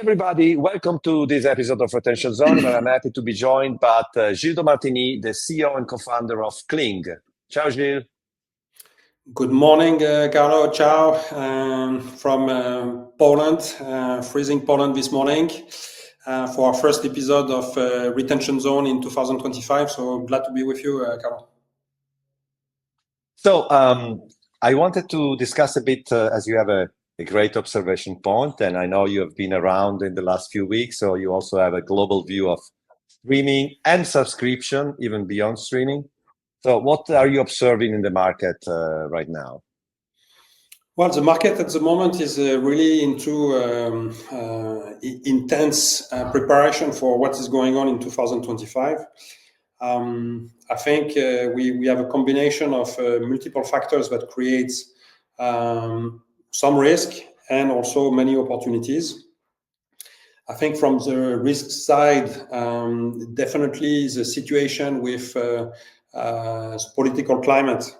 everybody. Welcome to this episode of Retention Zone, where I'm happy to be joined by Gilles Domartini, the CEO and co-founder of Cleeng. Ciao, Gilles. Good morning, Carlo. Ciao. From Poland, freezing Poland this morning for our first episode of Retention Zone in 2025. So glad to be with you, Carlo. So I wanted to discuss a bit, as you have a great observation point, and I know you have been around in the last few weeks, so you also have a global view of streaming and subscription, even beyond streaming. So what are you observing in the market right now? Well, the market at the moment is really into intense preparation for what is going on in 2025. I think we have a combination of multiple factors that creates some risk and also many opportunities. I think from the risk side, definitely the situation with the political climate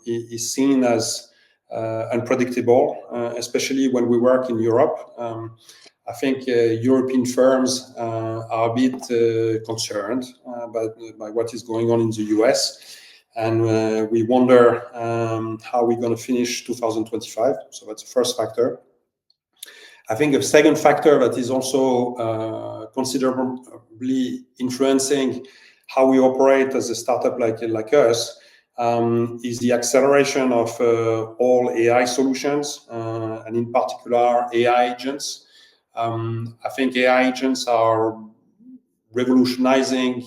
is seen as unpredictable, especially when we work in Europe. I think European firms are a bit concerned by what is going on in the US. And we wonder how we're going to finish 2025. So that's the first factor. I think a second factor that is also considerably influencing how we operate as a startup like us is the acceleration of all AI solutions, and in particular AI agents. I think AI agents are revolutionizing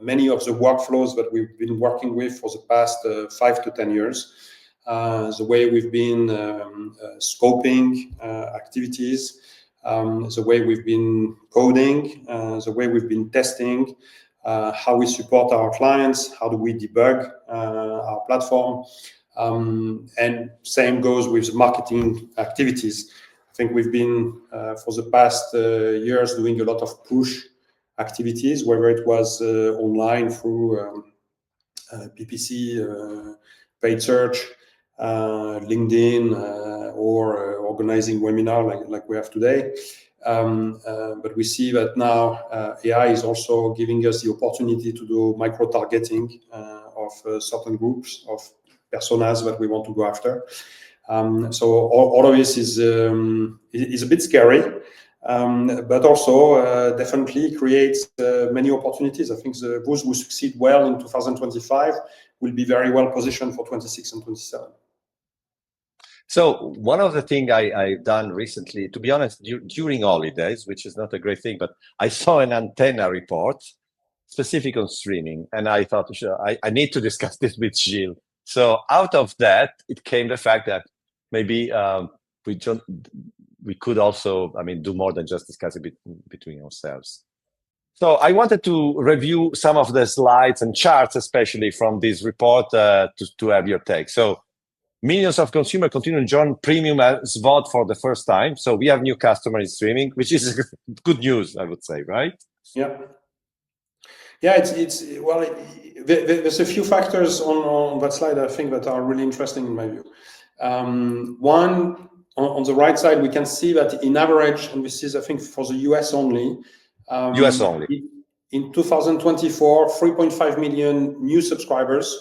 many of the workflows that we've been working with for the past 5 to 10 years. The way we've been scoping activities, the way we've been coding, the way we've been testing, how we support our clients, how do we debug our platform, and same goes with marketing activities. I think we've been for the past years doing a lot of push activities, whether it was online through PPC, paid search, LinkedIn, or organizing webinar like we have today. But we see that now AI is also giving us the opportunity to do micro-targeting of certain groups of personas that we want to go after. So all of this is a bit scary, but also definitely creates many opportunities. I think those who succeed well in 2025 will be very well positioned for 26 and 27. So one of the things I've done recently, to be honest, during holidays, which is not a great thing, but I saw an antenna report specific on streaming, and I thought, sure, I need to discuss this with Gilles. So out of that, it came the fact that maybe we could also, do more than just discuss it between ourselves. So I wanted to review some of the slides and charts, especially from this report, to have your take. So millions of consumers continue to join premium SVOD for the first time. So we have new customers in streaming, which is good news, I would say, right? Yeah. Yeah, there's a few factors on that slide I think that are really interesting in my view. One, on the right side, we can see that in average, and this is I think for the US only. US only. In 2024, 3.5 million new subscribers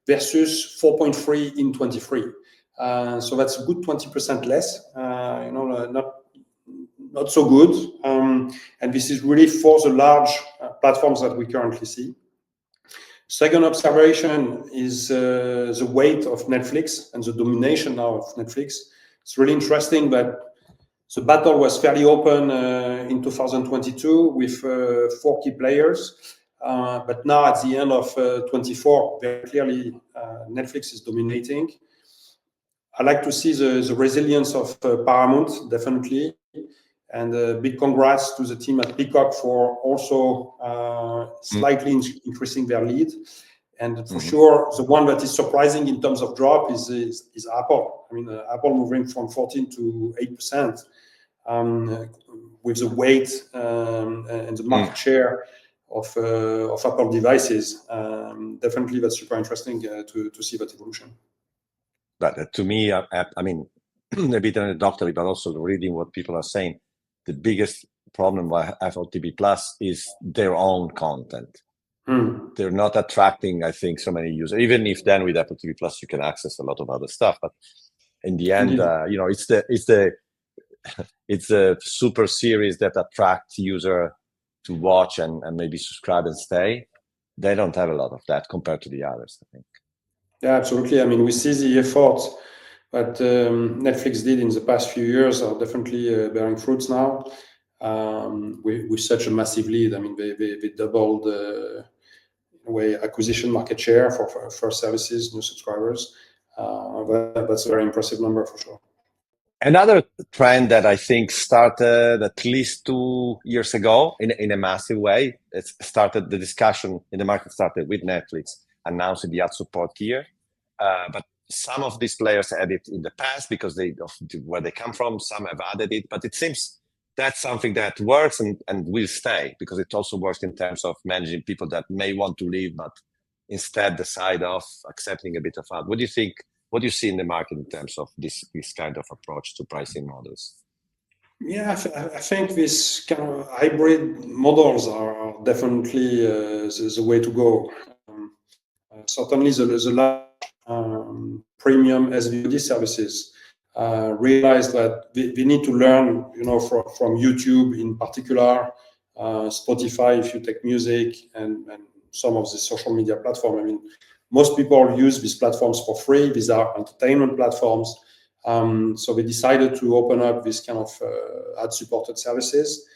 versus 4.3 in 23. So that's a good 20% less. Not so good. And this is really for the large platforms that we currently see. Second observation is the weight of Netflix and the domination now of Netflix. It's really interesting that the battle was fairly open in 2022 with 4 key players. But now at the end of 24, very clearly Netflix is dominating. I like to see the resilience of Paramount, definitely. And big congrats to the team at Peacock for also slightly increasing their lead. And for sure, the one that is surprising in terms of drop is Apple. Apple moving from 14 to 8%. With the weight and the market share of Apple devices, definitely that's super interesting to see that evolution. But to me, a bit anecdotally, but also reading what people are saying, the biggest problem with Apple TV Plus is their own content. They're not attracting, I think, so many users. Even if then with Apple TV Plus you can access a lot of other stuff, but in the end, it's a super series that attracts user to watch and maybe subscribe and stay. They don't have a lot of that compared to the others, I think. Yeah, absolutely. I mean, we see the efforts that Netflix did in the past few years are definitely bearing fruits now. With such a massive lead, I mean, they doubled acquisition market share for services, new subscribers. That's a very impressive number for sure. Another trend that I think started at least 2 years ago in a massive way, the discussion in the market started with Netflix announcing the ad support tier. But some of these players had it in the past because where they come from, some have added it, but it seems that's something that works and will stay because it also works in terms of managing people that may want to leave, but instead decide of accepting a bit of ad. What do you think? What do you see in the market in terms of this kind of approach to pricing models? Yeah, I think this kind of hybrid models are definitely the way to go. Certainly, the large premium SVOD services realize that they need to learn, from YouTube in particular, Spotify if you take music, and some of the social media platforms. I mean, most people use these platforms for free. These are entertainment platforms. So we decided to open up this kind of ad-supported services,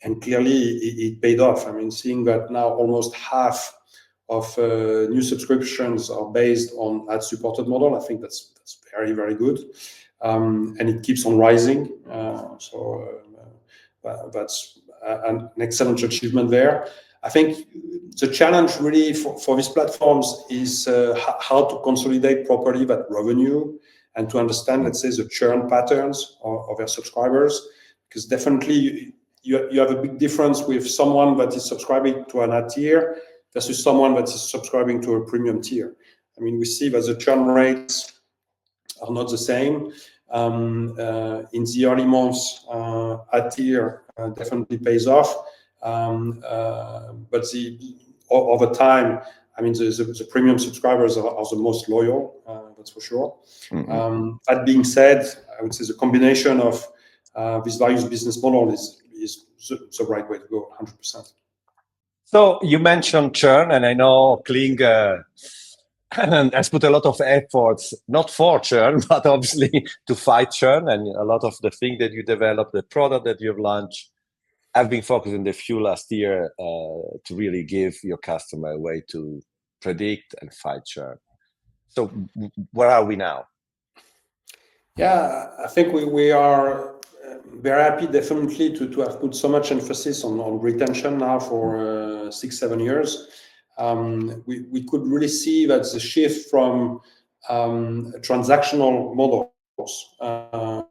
and clearly it paid off. I mean, seeing that now almost half of new subscriptions are based on ad-supported model, I think that's very, very good, and it keeps on rising. So that's an excellent achievement there. I think the challenge really for these platforms is how to consolidate properly that revenue and to understand, let's say, the churn patterns of their subscribers, because definitely you have a big difference with someone that is subscribing to an ad tier versus someone that is subscribing to a premium tier. I mean, we see that the churn rates are not the same. In the early months, ad tier definitely pays off. But over time, I mean, the premium subscribers are the most loyal, that's for sure. Mm-hmm. That being said, I would say the combination of these various business models is the right way to go, 100%. So you mentioned churn, and I know Cleeng has put a lot of efforts, not for churn, but obviously to fight churn. And a lot of the things that you developed, the product that you've launched, have been focused in the few last year to really give your customer a way to predict and fight churn. So where are we now? Yeah, I think we are very happy definitely to have put so much emphasis on retention now for 6-7 years. We could really see that the shift from transactional models to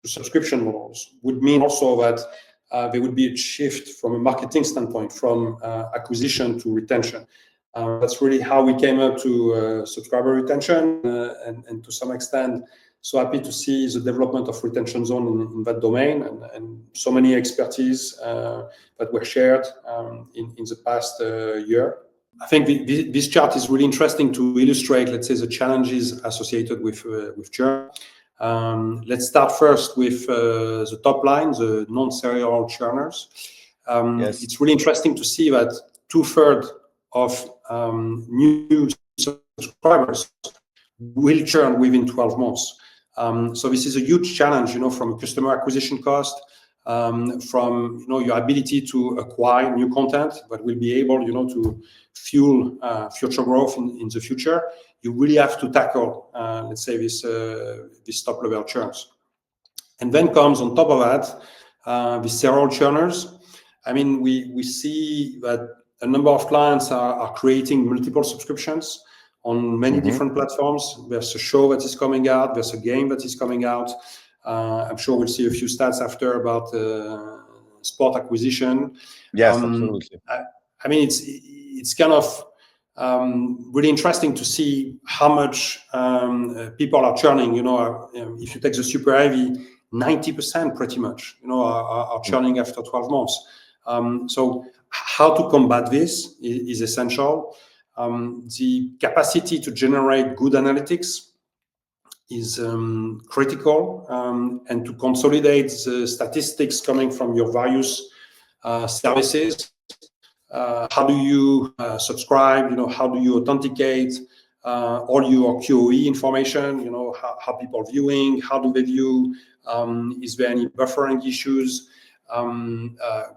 subscription models would mean also that there would be a shift from a marketing standpoint, from acquisition to retention. That's really how we came up to subscriber retention, and to some extent, so happy to see the development of Retention Zone in that domain, and so many expertise that were shared in the past year. I think this chart is really interesting to illustrate, let's say, the challenges associated with churn. Let's start first with the top line, the non-serial churners. Yes. It's really interesting to see that 2/3 of new subscribers will churn within 12 months. So this is a huge challenge, from customer acquisition cost, from your ability to acquire new content that will be able, to fuel future growth in the future. You really have to tackle, let's say, this top level churns. And then comes on top of that, the serial churners. I mean, we see that a number of clients are creating multiple subscriptions on many different platforms. There's a show that is coming out, there's a game that is coming out. I'm sure we'll see a few stats after about sport acquisition. Yes, absolutely. I mean, it's kind of really interesting to see how much people are churning. If you take the super heavy, 90% pretty much, are churning after 12 months. So how to combat this is essential. The capacity to generate good analytics is critical, and to consolidate the statistics coming from your various services. How do you subscribe? How do you authenticate all your QoE information? How people are viewing, how do they view? Is there any buffering issues?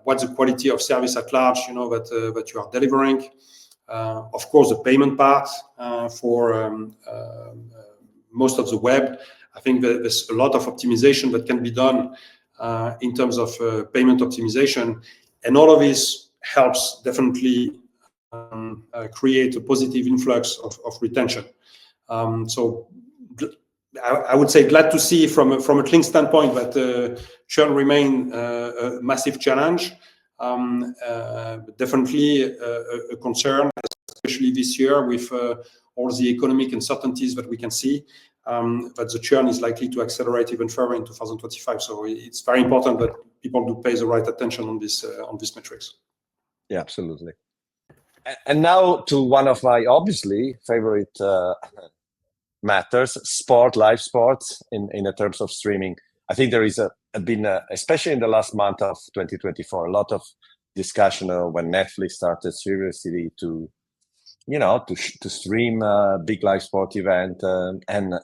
What's the quality of service at large? That you are delivering. Of course, the payment part for most of the web. I think that there's a lot of optimization that can be done in terms of payment optimization, and all of this helps definitely create a positive influx of retention. So I would say glad to see from a Cleeng standpoint that churn remain a massive challenge, definitely a concern, especially this year with all the economic uncertainties that we can see, that the churn is likely to accelerate even further in 2025. So it's very important that people do pay the right attention on these metrics. Yeah, absolutely. And now to one of my obviously favorite matters, live sports in terms of streaming. I think there is been especially in the last month of 2024, a lot of discussion when Netflix started seriously to stream a big live sport event, and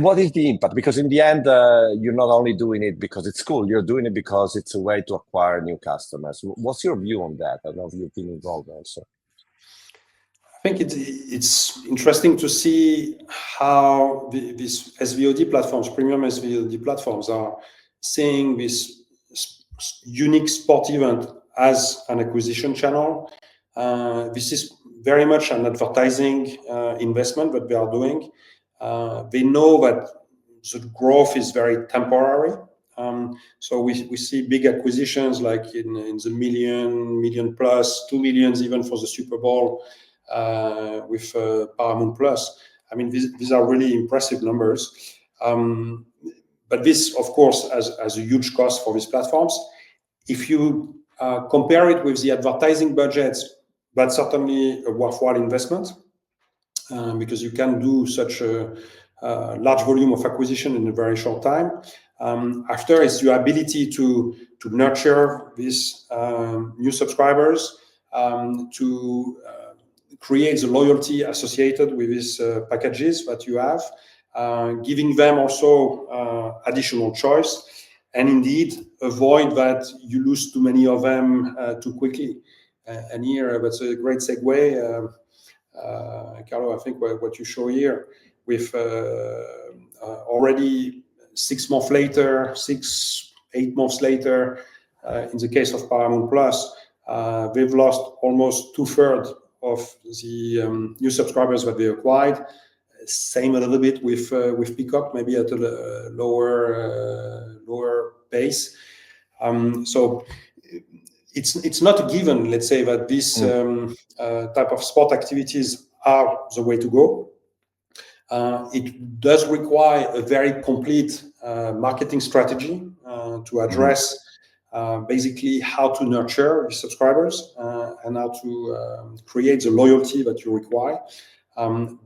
what is the impact? Because in the end, you're not only doing it because it's cool, you're doing it because it's a way to acquire new customers. What's your view on that? I don't know if you've been involved also. I think it's interesting to see how these SVOD platforms, premium SVOD platforms, are seeing this unique sport event as an acquisition channel. This is very much an advertising investment that they are doing. They know that the growth is very temporary. So we see big acquisitions like in the million plus, 2 million even for the Super Bowl with Paramount Plus. I mean, these are really impressive numbers. But this, of course, has a huge cost for these platforms. If you compare it with the advertising budgets, that's certainly a worthwhile investment, because you can do such a large volume of acquisition in a very short time. After, it's your ability to nurture these new subscribers, to create the loyalty associated with these packages that you have, giving them also additional choice, and indeed avoid that you lose too many of them too quickly. And here, that's a great segue, Carlo. I think what you show here with already 8 months later, in the case of Paramount Plus, they've lost almost 2/3 of the new subscribers that they acquired. Same a little bit with Peacock, maybe at a lower pace. So it's not a given, let's say, that this type of sport activities are the way to go. It does require a very complete marketing strategy to address basically how to nurture the subscribers and how to create the loyalty that you require.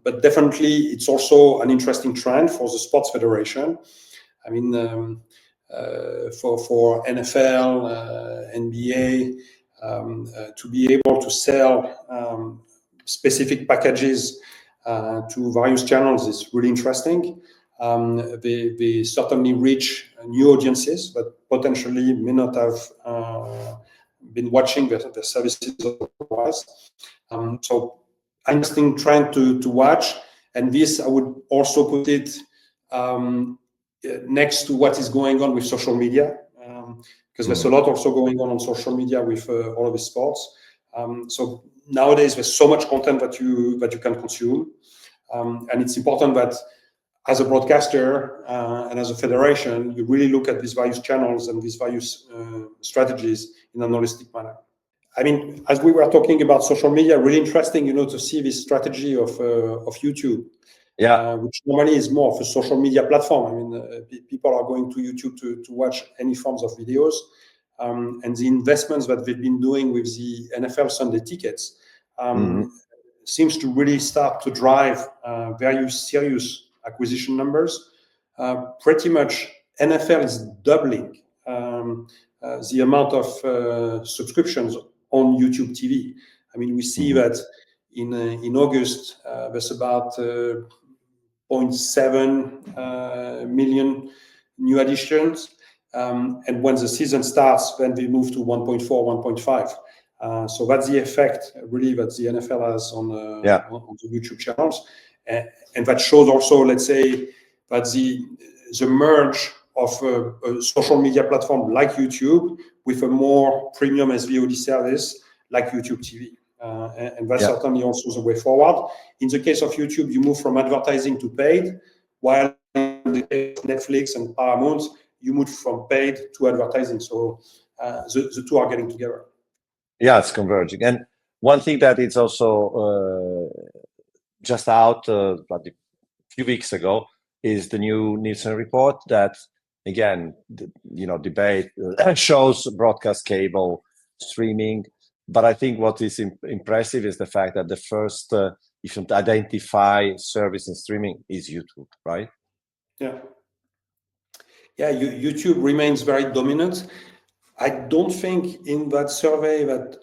But definitely, it's also an interesting trend for the sports federation. I mean, for NFL, NBA, to be able to sell specific packages to various channels is really interesting. They certainly reach new audiences that potentially may not have been watching the services otherwise. So interesting trend to watch. And this, I would also put it next to what is going on with social media, because there's a lot also going on social media with all of the sports. So nowadays there's so much content that you can consume, and it's important that as a broadcaster and as a federation, you really look at these various channels and these various strategies in an holistic manner. I mean, as we were talking about social media, really interesting, to see this strategy of YouTube. which normally is more of a social media platform. I mean, people are going to YouTube to watch any forms of videos. And the investments that they've been doing with the NFL Sunday tickets seems to really start to drive very serious acquisition numbers. Pretty much NFL is doubling the amount of subscriptions on YouTube TV. I mean, we see that in August, there's about 0.7 million new additions. And when the season starts, then we move to 1.4, 1.5. So that's the effect, really, that the NFL has on the YouTube channels. And that shows also, let's say, that the merge of a social media platform like YouTube with a more premium SVOD service like YouTube TV. And that's certainly also the way forward. In the case of YouTube, you move from advertising to paid, while in the case of Netflix and Paramount, you move from paid to advertising. So the two are getting together. Yeah, it's converging. And one thing that is also just out a few weeks ago is the new Nielsen report that, again, debate shows broadcast, cable, streaming. But I think what is impressive is the fact that the first, if you identify service in streaming, is YouTube, right? Yeah. Yeah, YouTube remains very dominant. I don't think in that survey that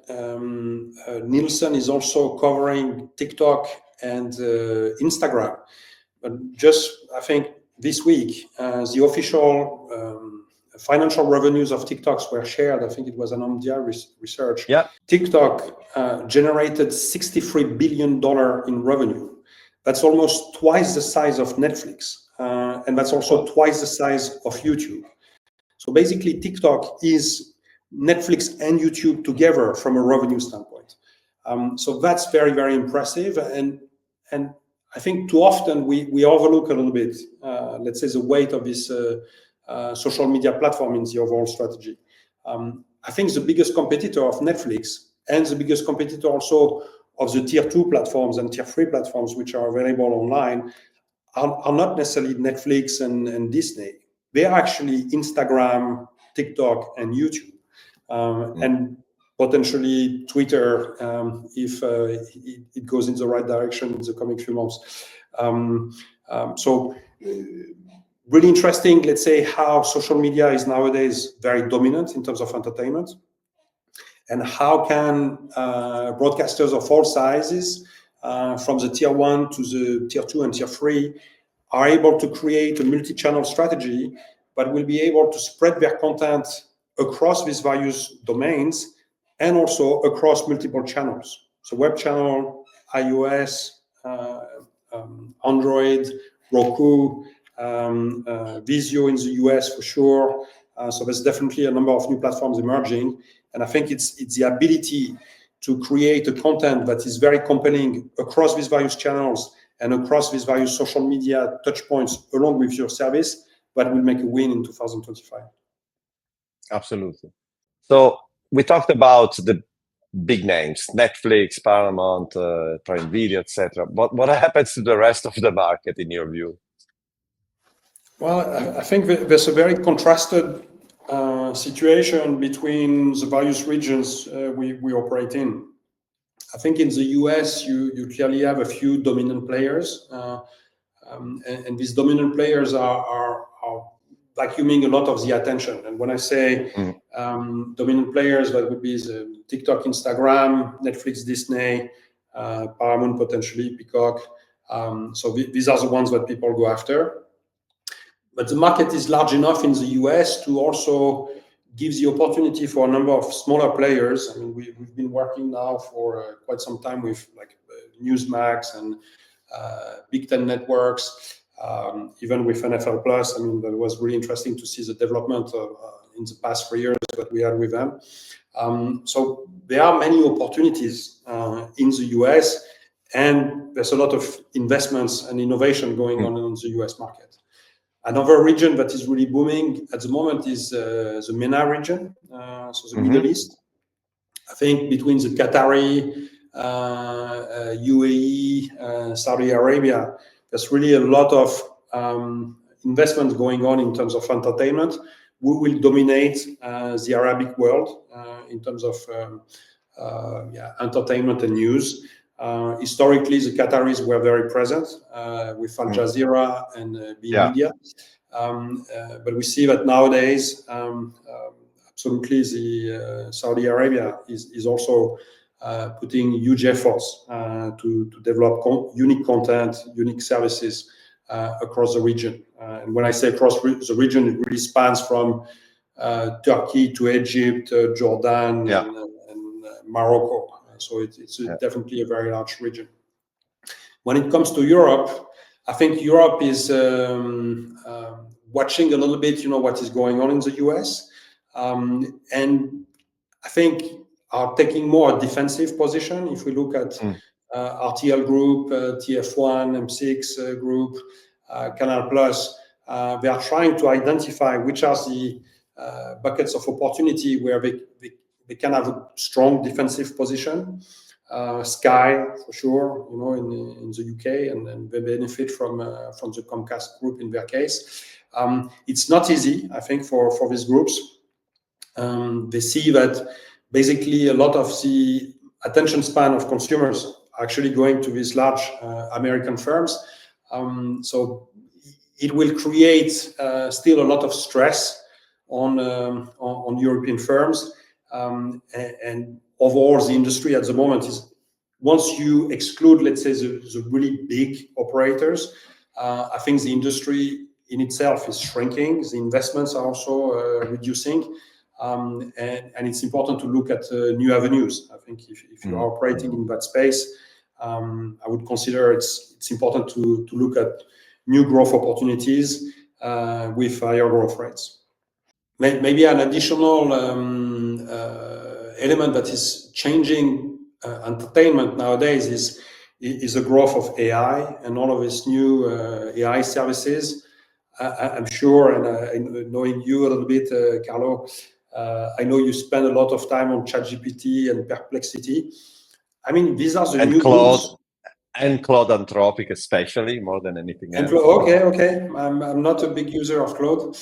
Nielsen is also covering TikTok and Instagram. But just, I think, this week, the official financial revenues of TikToks were shared. I think it was an Omdia research. Yeah. TikTok generated $63 billion in revenue. That's almost twice the size of Netflix. And that's also twice the size of YouTube. So basically, TikTok is Netflix and YouTube together from a revenue standpoint. So that's very, very impressive. And I think too often we overlook a little bit, let's say, the weight of this social media platform in the overall strategy. I think the biggest competitor of Netflix and the biggest competitor also of the tier 2 platforms and tier 3 platforms, which are available online, are not necessarily Netflix and Disney. They are actually Instagram, TikTok, and YouTube, and potentially Twitter if it goes in the right direction in the coming few months. So really interesting, let's say, how social media is nowadays very dominant in terms of entertainment, and how can broadcasters of all sizes, from the tier 1 to the tier 2 and tier 3, are able to create a multi-channel strategy, but will be able to spread their content across these various domains and also across multiple channels. So web channel, iOS, Android, Roku, Vizio in the US for sure. So there's definitely a number of new platforms emerging. And I think it's the ability to create a content that is very compelling across these various channels and across these various social media touch points along with your service that will make a win in 2025. Absolutely. So we talked about the big names, Netflix, Paramount, Prime Video, etc. But what happens to the rest of the market in your view? Well, I think there's a very contrasted situation between the various regions we operate in. I think in the US, you clearly have a few dominant players, and these dominant players are vacuuming a lot of the attention. And when I say dominant players, that would be the TikTok, Instagram, Netflix, Disney, Paramount, potentially Peacock. So these are the ones that people go after. But the market is large enough in the US to also give the opportunity for a number of smaller players. I mean, we've been working now for quite some time with like Newsmax and Big Ten networks, even with NFL Plus. I mean, that was really interesting to see the development in the past 3 years that we had with them. So there are many opportunities in the US, and there's a lot of investments and innovation going on in the US market. Another region that is really booming at the moment is the MENA region, so the Middle East. I think between the Qatari, UAE, Saudi Arabia, there's really a lot of investment going on in terms of entertainment. We will dominate the Arabic world in terms of entertainment and news. Historically, the Qataris were very present with Al Jazeera and beIN Media. But we see that nowadays, absolutely, the Saudi Arabia is also putting huge efforts to develop unique content, unique services across the region. And when I say across the region, it really spans from Turkey to Egypt, Jordan, and Morocco. So it's definitely a very large region. When it comes to Europe, I think Europe is watching a little bit, what is going on in the US, and I think are taking more a defensive position. If we look at RTL Group, TF1, M6 Group, Canal Plus, they are trying to identify which are the buckets of opportunity where they can have a strong defensive position. Sky, for sure, in the UK, and they benefit from the Comcast group in their case. It's not easy, I think, for these groups. They see that basically a lot of the attention span of consumers are actually going to these large American firms. So it will create still a lot of stress on European firms. And overall, the industry at the moment is, once you exclude, let's say, the really big operators, I think the industry in itself is shrinking. The investments are also reducing. And it's important to look at new avenues. I think if you are operating in that space, I would consider it's important to look at new growth opportunities with higher growth rates. Maybe an additional element that is changing entertainment nowadays is the growth of AI and all of these new AI services. I'm sure, and knowing you a little bit, Carlo, I know you spend a lot of time on ChatGPT and Perplexity. I mean, these are the new tools. And Claude Anthropic, especially, more than anything else. Okay. I'm not a big user of Claude.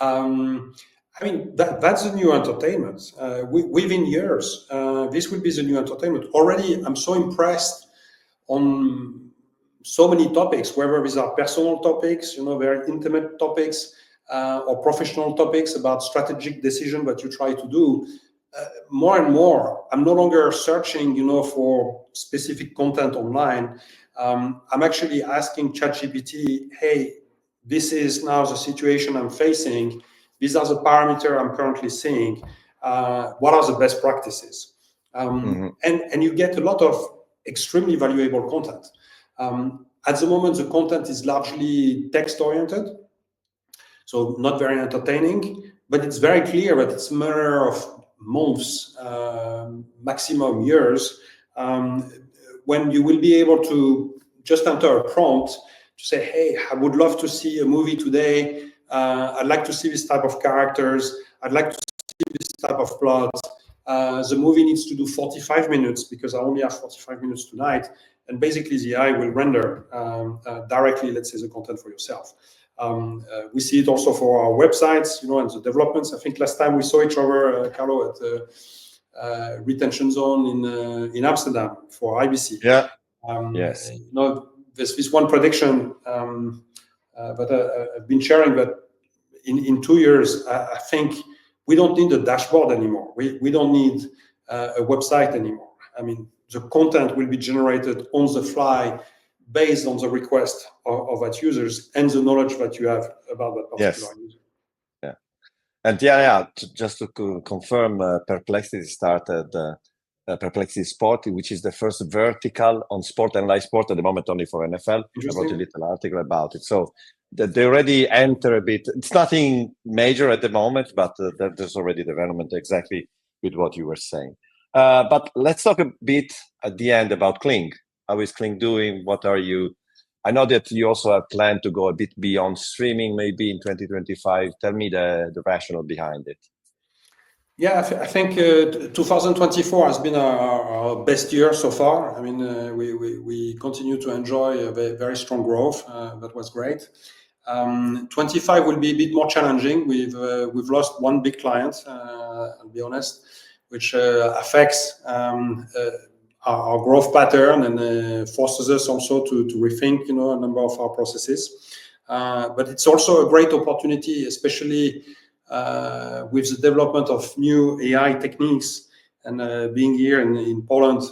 I mean, that's the new entertainment. Within years, this will be the new entertainment. Already, I'm so impressed on so many topics, whether these are personal topics, very intimate topics, or professional topics about strategic decision that you try to do. More and more, I'm no longer searching, for specific content online. I'm actually asking ChatGPT, hey, this is now the situation I'm facing. These are the parameters I'm currently seeing. What are the best practices? And you get a lot of extremely valuable content. At the moment, the content is largely text-oriented, so not very entertaining, but it's very clear that it's a matter of months, maximum years, when you will be able to just enter a prompt to say, hey, I would love to see a movie today. I'd like to see this type of characters. I'd like to see this type of plot. The movie needs to do 45 minutes because I only have 45 minutes tonight. And basically the AI will render directly, let's say, the content for yourself. We see it also for our websites, and the developments. I think last time we saw each other, Carlo, at the retention zone in Amsterdam for IBC. Yeah. Yes. There's this one prediction that I've been sharing that in 2 years, I think we don't need a dashboard anymore. We don't need a website anymore. I mean, the content will be generated on the fly based on the request of that users and the knowledge that you have about that particular user. Yeah. And just to confirm, Perplexity started Perplexity Sport, which is the first vertical on sport and live sport at the moment, only for NFL. I wrote a little article about it. So they already enter a bit. It's nothing major at the moment, but there's already development exactly with what you were saying. But let's talk a bit at the end about Cleeng. How is Cleeng doing? What are you? I know that you also have planned to go a bit beyond streaming, maybe in 2025. Tell me the rationale behind it. Yeah, I think 2024 has been our best year so far. I mean, we continue to enjoy a very strong growth. That was great. 25 will be a bit more challenging. We've lost one big client, I'll be honest, which affects our growth pattern and forces us also to rethink, a number of our processes. But it's also a great opportunity, especially with the development of new AI techniques. And being here in Poland,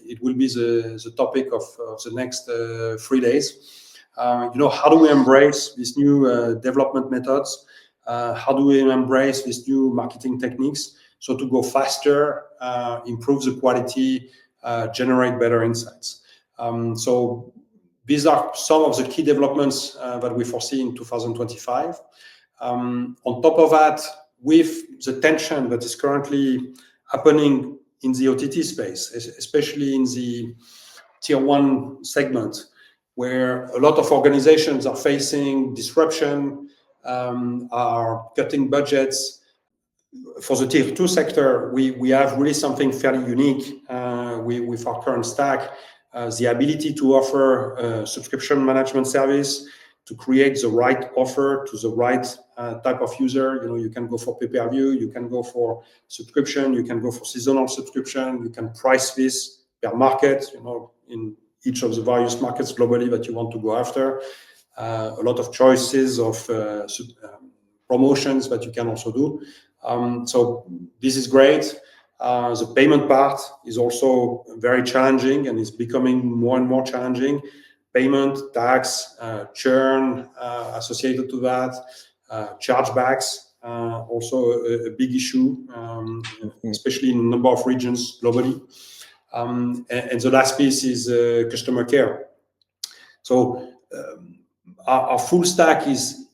it will be the topic of the next 3 days. How do we embrace these new development methods? How do we embrace these new marketing techniques? So to go faster, improve the quality, generate better insights. So these are some of the key developments that we foresee in 2025. On top of that, with the tension that is currently happening in the OTT space, especially in the tier one segment, where a lot of organizations are facing disruption, are cutting budgets. For the tier two sector, we have really something fairly unique with our current stack, the ability to offer a subscription management service, to create the right offer to the right type of user. You can go for pay-per-view, you can go for subscription, you can go for seasonal subscription, you can price this per market, in each of the various markets globally that you want to go after. A lot of choices of promotions that you can also do. So this is great. The payment part is also very challenging and is becoming more and more challenging. Payment, tax, churn associated to that, chargebacks, also a big issue, especially in a number of regions globally. And the last piece is customer care. So our full stack is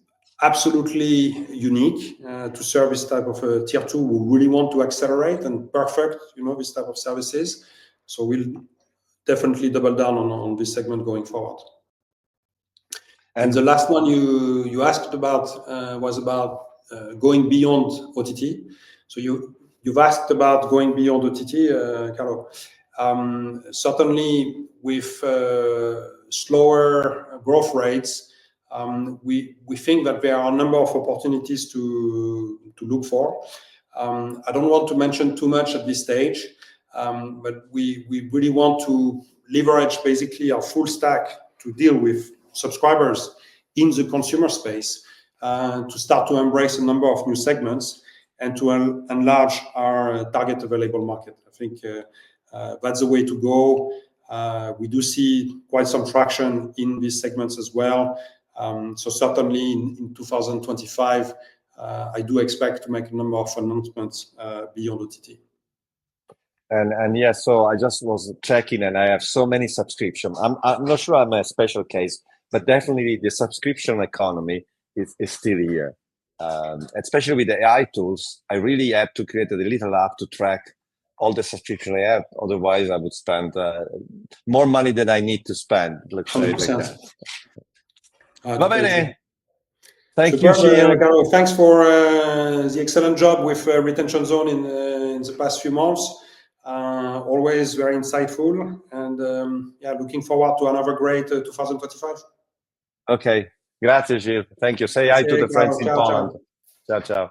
absolutely unique to serve this type of tier two who really want to accelerate and perfect, this type of services. So we'll definitely double down on this segment going forward. And the last one you asked about was about going beyond OTT. So you've asked about going beyond OTT, Carlo. Certainly with slower growth rates, we think that there are a number of opportunities to look for. I don't want to mention too much at this stage, but we really want to leverage basically our full stack to deal with subscribers in the consumer space, to start to embrace a number of new segments and to enlarge our target available market. I think that's the way to go. We do see quite some traction in these segments as well. So certainly in 2025, I do expect to make a number of announcements beyond OTT. And yes, so I just was checking, and I have so many subscriptions. I'm not sure I'm a special case, but definitely the subscription economy is still here. Especially with the AI tools, I really have to create a little app to track all the subscription I have. Otherwise, I would spend more money than I need to spend. Let's say it like that. Va bene. Thank you, Gilles. Carlo, thanks for the excellent job with Retention Zone in the past few months. Always very insightful, and looking forward to another great 2025. Okay, grazie, Gilles. Thank you. Say hi to the friends in Poland. Ciao, ciao.